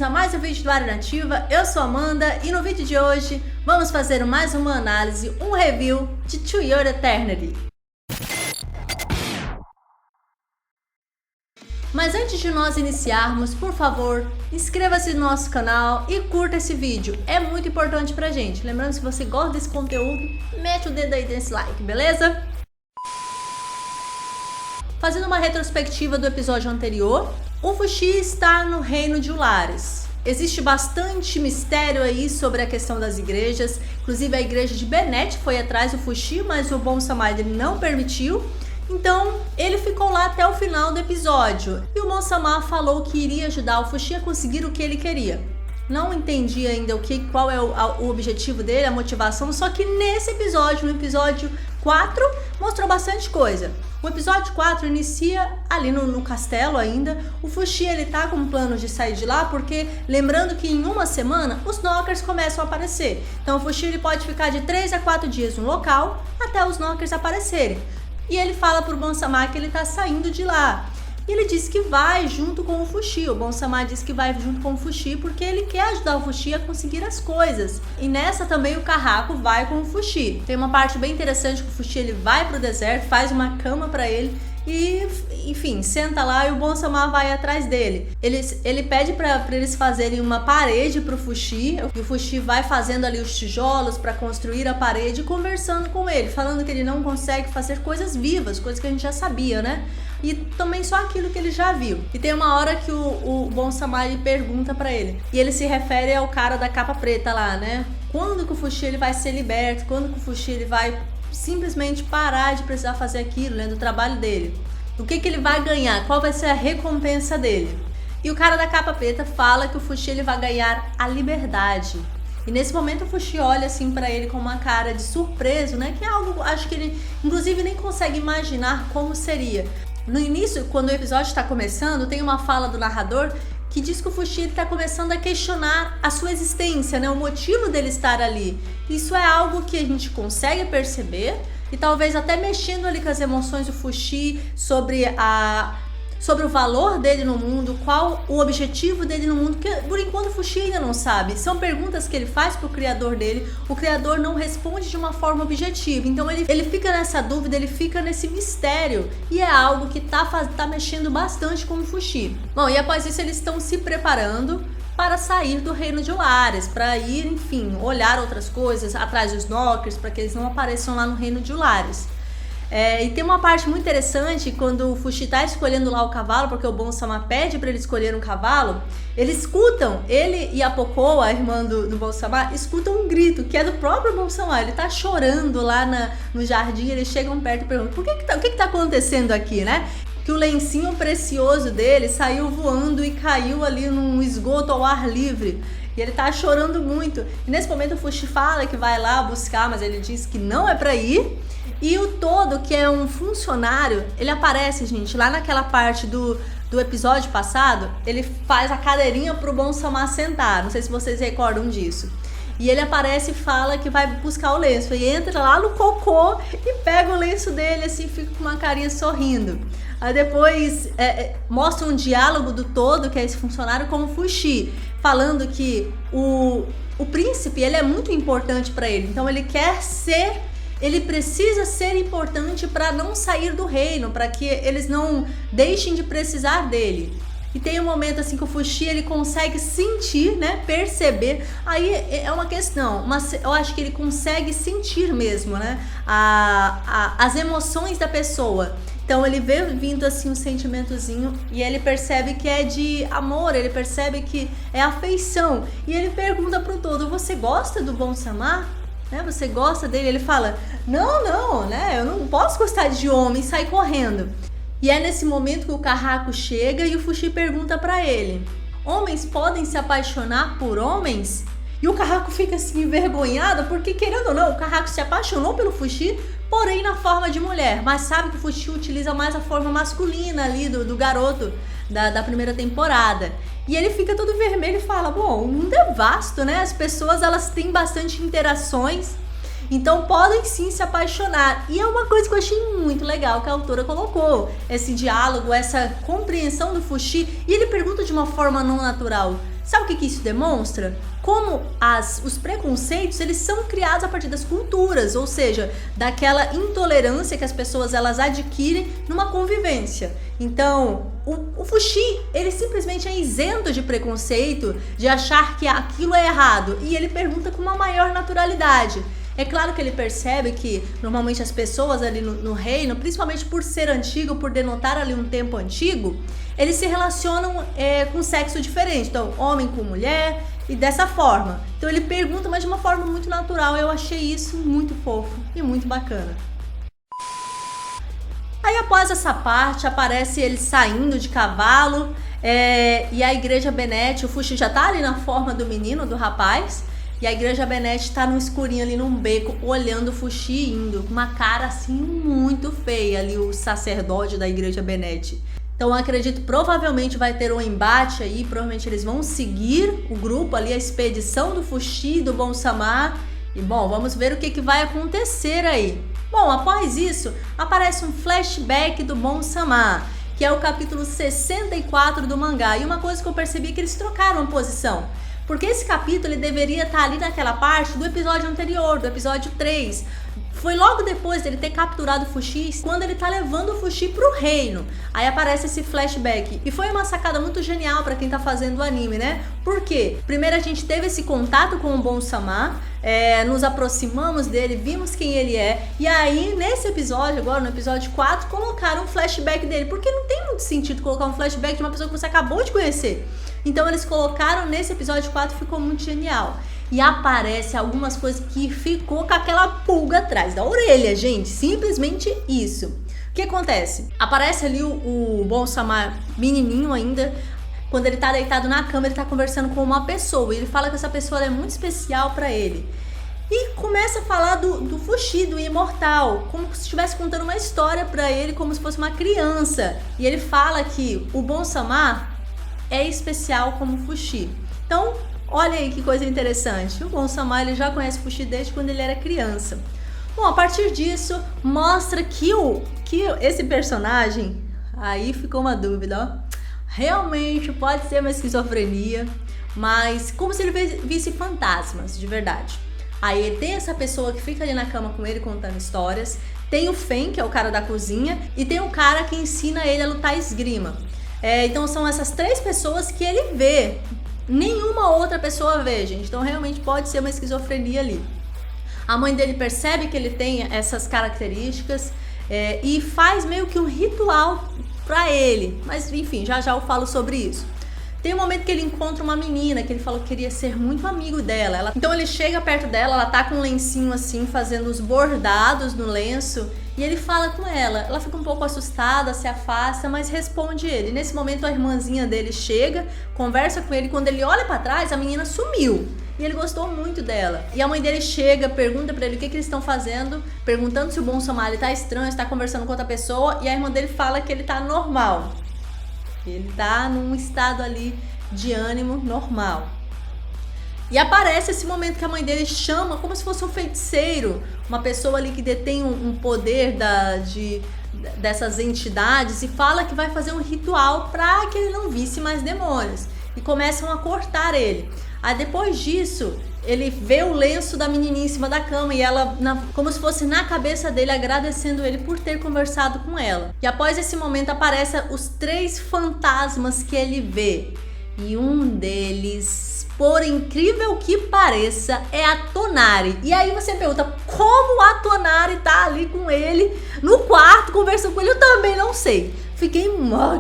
A mais um vídeo do Área Nativa, eu sou a Amanda e no vídeo de hoje vamos fazer mais uma análise, um review de To Your Eternity. Mas antes de nós iniciarmos, por favor, inscreva-se no nosso canal e curta esse vídeo, é muito importante pra gente. Lembrando, se você gosta desse conteúdo, mete o dedo aí nesse like, beleza? Fazendo uma retrospectiva do episódio anterior, o Fuxi está no reino de Ulares. Existe bastante mistério aí sobre a questão das igrejas. Inclusive a igreja de Bennett foi atrás do Fuxi, mas o Bon Samar não permitiu. Então ele ficou lá até o final do episódio. E o Bon Samar falou que iria ajudar o Fuxi a conseguir o que ele queria. Não entendi ainda qual é o objetivo dele, a motivação. Só que nesse episódio, no episódio 4, mostrou bastante coisa. O episódio 4 inicia ali no castelo ainda. O Fuxi ele tá com planos de sair de lá, porque lembrando que em uma semana os Knockers começam a aparecer. Então o Fuxi ele pode ficar de 3 a 4 dias no local até os Knockers aparecerem. E ele fala pro Bon Samar que ele tá saindo de lá. E ele diz que vai junto com o Fuxi. O Bon Samar diz que vai junto com o Fuxi porque ele quer ajudar o Fuxi a conseguir as coisas. E nessa também o Carraco vai com o Fuxi. Tem uma parte bem interessante que o Fuxi ele vai pro deserto, faz uma cama para ele e, enfim, senta lá e o Bon Samar vai atrás dele. Ele pede para eles fazerem uma parede pro Fuxi. E o Fuxi vai fazendo ali os tijolos para construir a parede, conversando com ele, falando que ele não consegue fazer coisas vivas, coisas que a gente já sabia, né? E também só aquilo que ele já viu. E tem uma hora que o Bon Samar pergunta pra ele. E ele se refere ao cara da capa preta lá, né? Quando que o Fuxi ele vai ser liberto? Quando que o Fuxi ele vai simplesmente parar de precisar fazer aquilo, né? Do trabalho dele. O que ele vai ganhar? Qual vai ser a recompensa dele? E o cara da capa preta fala que o Fuxi ele vai ganhar a liberdade. E nesse momento o Fuxi olha assim pra ele com uma cara de surpreso, né? Que é algo, acho que ele inclusive nem consegue imaginar como seria. No início, quando o episódio está começando, tem uma fala do narrador que diz que o Fuxi está começando a questionar a sua existência, né? O motivo dele estar ali. Isso é algo que a gente consegue perceber e talvez até mexendo ali com as emoções do Fuxi sobre o valor dele no mundo, qual o objetivo dele no mundo, que por enquanto o Fuxi ainda não sabe. São perguntas que ele faz pro criador dele, o criador não responde de uma forma objetiva, então ele fica nessa dúvida, ele fica nesse mistério, e é algo que tá mexendo bastante com o Fuxi. Bom, e após isso eles estão se preparando para sair do reino de Ulares, para ir, enfim, olhar outras coisas, atrás dos Knockers, para que eles não apareçam lá no reino de Ulares. E tem uma parte muito interessante quando o Fuxi tá escolhendo lá o cavalo, porque o Bon Samar pede para ele escolher um cavalo. Eles escutam, ele e a Poco, a irmã do Bon Samar, escutam um grito que é do próprio Bon Samar. Ele tá chorando lá no jardim, eles chegam perto e perguntam: o que tá acontecendo aqui, né? Que o lencinho precioso dele saiu voando e caiu ali num esgoto ao ar livre. E ele tá chorando muito. E nesse momento o Fuxi fala que vai lá buscar, mas ele diz que não é pra ir. E o Todo, que é um funcionário, ele aparece, gente, lá naquela parte do episódio passado, ele faz a cadeirinha pro Bon Samar sentar. Não sei se vocês recordam disso. E ele aparece e fala que vai buscar o lenço. E entra lá no cocô e pega o lenço dele, assim, fica com uma carinha sorrindo. Aí depois mostra um diálogo do Todo, que é esse funcionário, com o Fuxi, falando que o príncipe, ele é muito importante para ele. Então ele precisa ser importante para não sair do reino, para que eles não deixem de precisar dele. E tem um momento assim que o Fuxi ele consegue sentir, né, perceber. Aí é uma questão, mas eu acho que ele consegue sentir mesmo, né, as emoções da pessoa. Então ele vê vindo assim um sentimentozinho e ele percebe que é de amor, ele percebe que é afeição. E ele pergunta pro Todo: você gosta do Bon Samar? Né, você gosta dele? Ele fala: não, né, eu não posso gostar de homem, e sai correndo. E é nesse momento que o Carraco chega e o Fuxi pergunta pra ele: homens podem se apaixonar por homens? E o Carraco fica assim envergonhado, porque querendo ou não, o Carraco se apaixonou pelo Fuxi, porém na forma de mulher, mas sabe que o Fuxi utiliza mais a forma masculina ali do garoto da primeira temporada. E ele fica todo vermelho e fala: bom, o mundo é vasto, né? As pessoas elas têm bastante interações, então podem sim se apaixonar. E é uma coisa que eu achei muito legal que a autora colocou, esse diálogo, essa compreensão do Fuxi. E ele pergunta de uma forma não natural: Sabe o que isso demonstra? Como os preconceitos, eles são criados a partir das culturas, ou seja, daquela intolerância que as pessoas elas adquirem numa convivência. Então, o Fuxi, ele simplesmente é isento de preconceito, de achar que aquilo é errado, e ele pergunta com uma maior naturalidade. É claro que ele percebe que normalmente as pessoas ali no reino, principalmente por ser antigo, por denotar ali um tempo antigo, eles se relacionam com sexo diferente, então homem com mulher e dessa forma. Então ele pergunta, mas de uma forma muito natural. Eu achei isso muito fofo e muito bacana. Aí após essa parte aparece ele saindo de cavalo e a igreja Bennett, o Fuxi já tá ali na forma do menino, do rapaz. E a igreja Bennett tá no escurinho ali num beco, olhando o Fuxi indo, com uma cara assim muito feia ali, o sacerdote da igreja Bennett. Então eu acredito provavelmente vai ter um embate aí, provavelmente eles vão seguir o grupo ali, a expedição do Fuxi e do Bonsama. E bom, vamos ver o que vai acontecer aí. Bom, após isso, aparece um flashback do Bonsama, que é o capítulo 64 do mangá. E uma coisa que eu percebi é que eles trocaram a posição. Porque esse capítulo ele deveria estar ali naquela parte do episódio anterior, do episódio 3. Foi logo depois dele ter capturado o Fuxi, quando ele tá levando o Fuxi pro reino. Aí aparece esse flashback. E foi uma sacada muito genial pra quem tá fazendo o anime, né? Por quê? Primeiro a gente teve esse contato com o Bonsama, nos aproximamos dele, vimos quem ele é. E aí, nesse episódio, agora no episódio 4, colocaram um flashback dele. Porque não tem muito sentido colocar um flashback de uma pessoa que você acabou de conhecer. Então eles colocaram nesse episódio 4, ficou muito genial. E aparece algumas coisas que ficou com aquela pulga atrás da orelha, gente. Simplesmente isso. O que acontece? Aparece ali o Bonsama menininho ainda. Quando ele tá deitado na cama, ele tá conversando com uma pessoa. E ele fala que essa pessoa é muito especial pra ele. E começa a falar do Fuxi, do imortal. Como se estivesse contando uma história pra ele, como se fosse uma criança. E ele fala que o Bonsama é especial como Fuxi. Então, olha aí que coisa interessante. O Bonsama ele já conhece o Fuxi desde quando ele era criança. Bom, a partir disso, mostra que esse personagem, aí ficou uma dúvida, ó. Realmente pode ser uma esquizofrenia, mas como se ele visse fantasmas, de verdade. Aí tem essa pessoa que fica ali na cama com ele contando histórias, tem o Fen, que é o cara da cozinha, e tem o cara que ensina ele a lutar esgrima. Então são essas 3 pessoas que ele vê. Nenhuma outra pessoa vê, gente. Então realmente pode ser uma esquizofrenia ali. A mãe dele percebe que ele tem essas características e faz meio que um ritual pra ele. Mas enfim, já eu falo sobre isso. Tem um momento que ele encontra uma menina que ele falou que queria ser muito amigo dela. Então ele chega perto dela, ela tá com um lencinho assim, fazendo os bordados no lenço. E ele fala com ela fica um pouco assustada, se afasta, mas responde ele. Nesse momento a irmãzinha dele chega, conversa com ele, quando ele olha pra trás a menina sumiu. E ele gostou muito dela. E a mãe dele chega, pergunta pra ele o que eles estão fazendo, perguntando se o Bonsama tá estranho, está conversando com outra pessoa, e a irmã dele fala que ele tá normal. Ele tá num estado ali de ânimo normal. E aparece esse momento que a mãe dele chama como se fosse um feiticeiro, uma pessoa ali que detém um poder dessas entidades, e fala que vai fazer um ritual para que ele não visse mais demônios. E começam a cortar ele. Aí depois disso, ele vê o lenço da menininha em cima da cama e ela, como se fosse na cabeça dele, agradecendo ele por ter conversado com ela. E após esse momento aparecem os 3 fantasmas que ele vê. E um deles, por incrível que pareça, é a Tonari. E aí você pergunta, como a Tonari tá ali com ele no quarto, conversando com ele? Eu também não sei. Fiquei,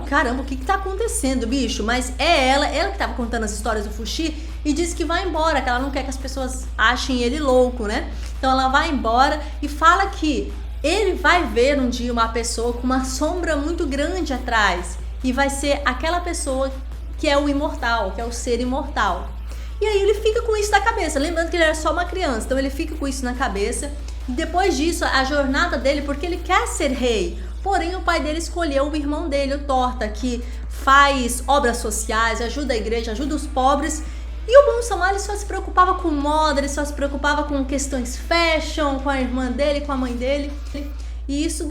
caramba, o que tá acontecendo, bicho? Mas é ela que tava contando as histórias do Fuxi e disse que vai embora, que ela não quer que as pessoas achem ele louco, né? Então ela vai embora e fala que ele vai ver um dia uma pessoa com uma sombra muito grande atrás. E vai ser aquela pessoa que é o imortal, que é o ser imortal. E aí ele fica com isso na cabeça, lembrando que ele era só uma criança, então ele fica com isso na cabeça. E depois disso, a jornada dele, porque ele quer ser rei, porém o pai dele escolheu o irmão dele, o Torta, que faz obras sociais, ajuda a igreja, ajuda os pobres. E o Bonsama, ele só se preocupava com moda, ele só se preocupava com questões fashion, com a irmã dele, com a mãe dele. E isso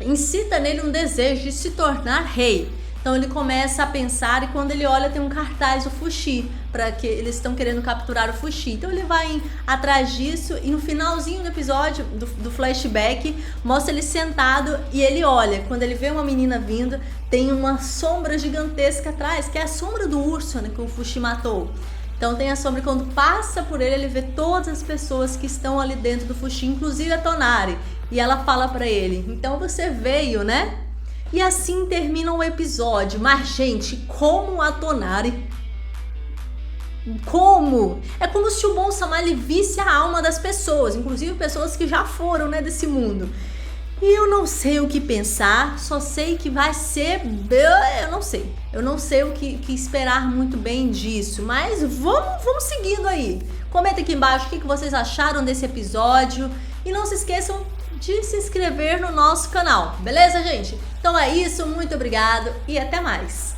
incita nele um desejo de se tornar rei. Então ele começa a pensar e quando ele olha tem um cartaz do Fuxi, para que eles estão querendo capturar o Fuxi. Então ele vai atrás disso e no finalzinho do episódio, do flashback, mostra ele sentado e ele olha. Quando ele vê uma menina vindo, tem uma sombra gigantesca atrás, que é a sombra do urso, né, que o Fuxi matou. Então tem a sombra, quando passa por ele vê todas as pessoas que estão ali dentro do Fuxi, inclusive a Tonari. E ela fala pra ele, então você veio, né? E assim termina o episódio. Mas, gente, como a Tonari... Como? É como se o Bon-sama visse a alma das pessoas, inclusive pessoas que já foram, né, desse mundo. E eu não sei o que pensar, só sei que vai ser... Eu não sei o que esperar muito bem disso, mas vamos seguindo aí. Comenta aqui embaixo o que vocês acharam desse episódio e não se esqueçam de se inscrever no nosso canal, beleza, gente? Então é isso, muito obrigado e até mais!